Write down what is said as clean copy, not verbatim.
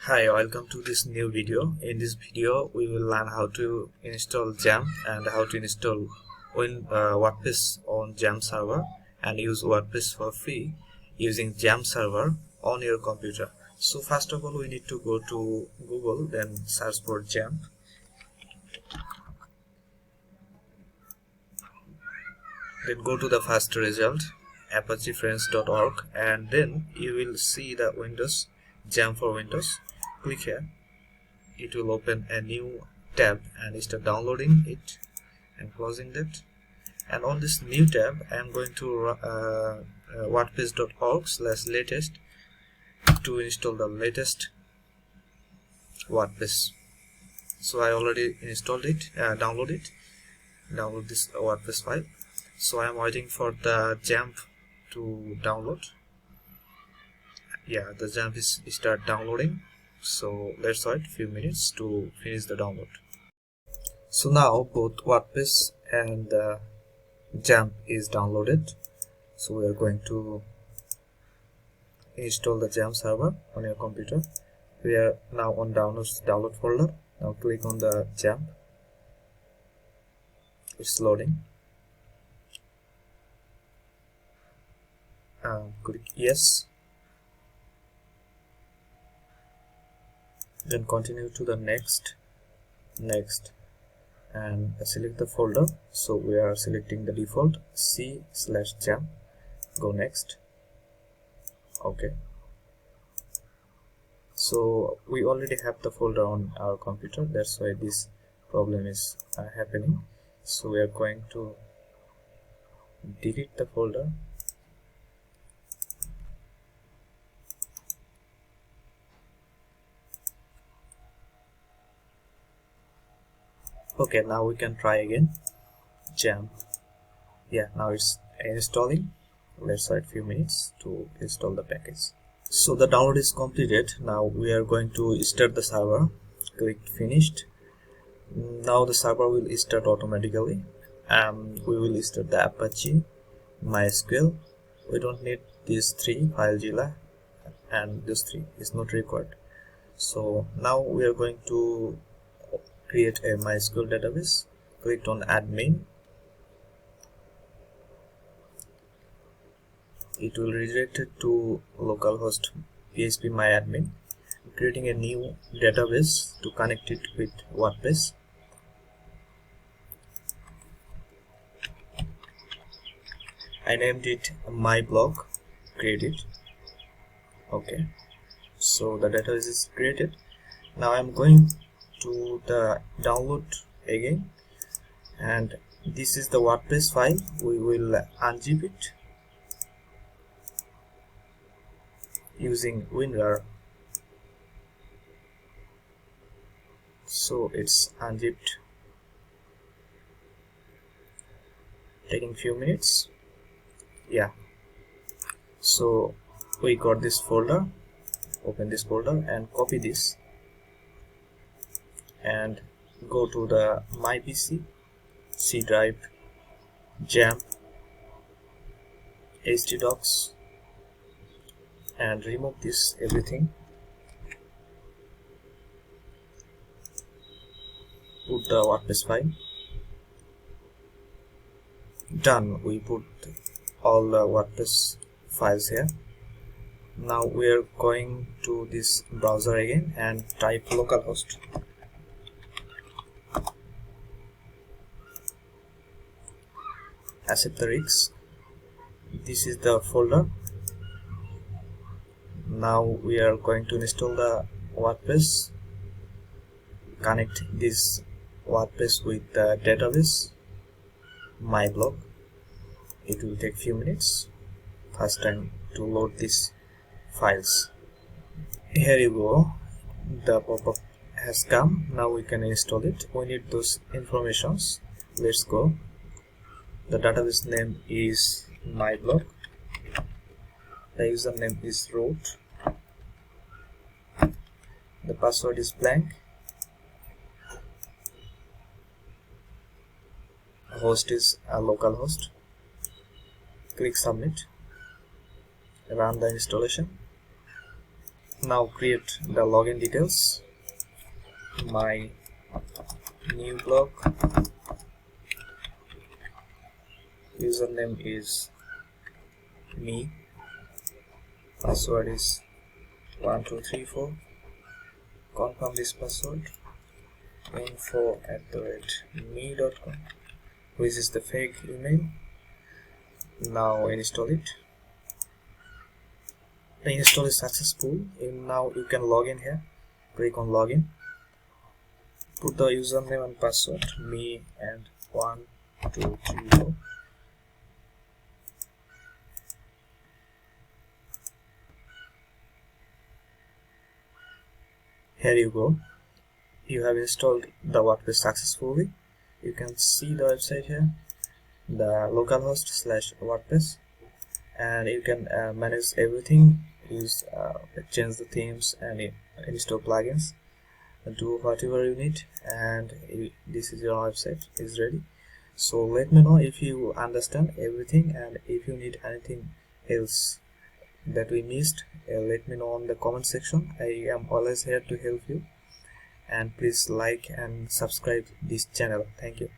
Hi, welcome to this new video. In this video, we will learn how to install Xampp and how to install WordPress on Xampp server and use WordPress for free using Xampp server on your computer. So first of all, we need to go to Google, then search for Xampp. Then go to the first result, apache-friends.org, and then you will see the Windows, Xampp for Windows. Click here. It will open a new tab and start downloading it and closing that. And on this new tab, I am going to wordpress.org/latest to install the latest WordPress. So I already installed it, download this WordPress file. So I am waiting for the Xampp to download. Yeah, the Xampp is start downloading. So let's wait a few minutes to finish the download. So now both WordPress and Xampp is downloaded. So we are going to install the Xampp server on your computer. We are now on download folder. Now click on the Xampp. It's loading. Click yes. Then continue to the next, and select the folder. So we are selecting the default C/Xampp. Go next. Okay. So we already have the folder on our computer. That's why this problem is happening. So we are going to delete the folder. Okay, now we can try again. Xampp. Yeah, now it's installing. Let's wait a few minutes to install the package. So the download is completed. Now we are going to start the server. Click finished. Now the server will start automatically. We will start the Apache, MySQL. We don't need these three, FileZilla, and this three is not required. So now we are going to create a MySQL database. Click on admin. It will redirect it to localhost phpMyAdmin. Creating a new database to connect it with WordPress. I named it my blog. Create it. Okay. So the database is created. Now I'm going to the download again, and this is the WordPress file. We will unzip it using WinRAR. So it's unzipped, taking few minutes. Yeah, so we got this folder. Open this folder and copy this and go to the my PC, C drive, Xampp, htdocs, and remove this everything. Put the WordPress file. Done. We put all the WordPress files here. Now we are going to this browser again and type localhost. Accept the risks. This is the folder. Now we are going to install the WordPress. Connect this WordPress with the database, my blog. It will take few minutes. First time to load these files. Here you go. The pop-up has come. Now we can install it. We need those informations. Let's go. The database name is my blog. The username is root. The password is blank. Host is a localhost. Click submit. Run the installation. Now create the login details. My new blog, username is me, password is 1234. Confirm this password. info@me.com, which is the fake email. Now install it. The install is successful. Now you can log in here. Click on login. Put the username and password, me and 1234. Here you go. You have installed the WordPress successfully. You can see the website here, the localhost/WordPress, and you can manage everything. Change the themes and install plugins, do whatever you need, and this is your website is ready. So let me know if you understand everything, and if you need anything else that we missed, let me know on the comment section. I am always here to help you, and please like and subscribe this channel. Thank you.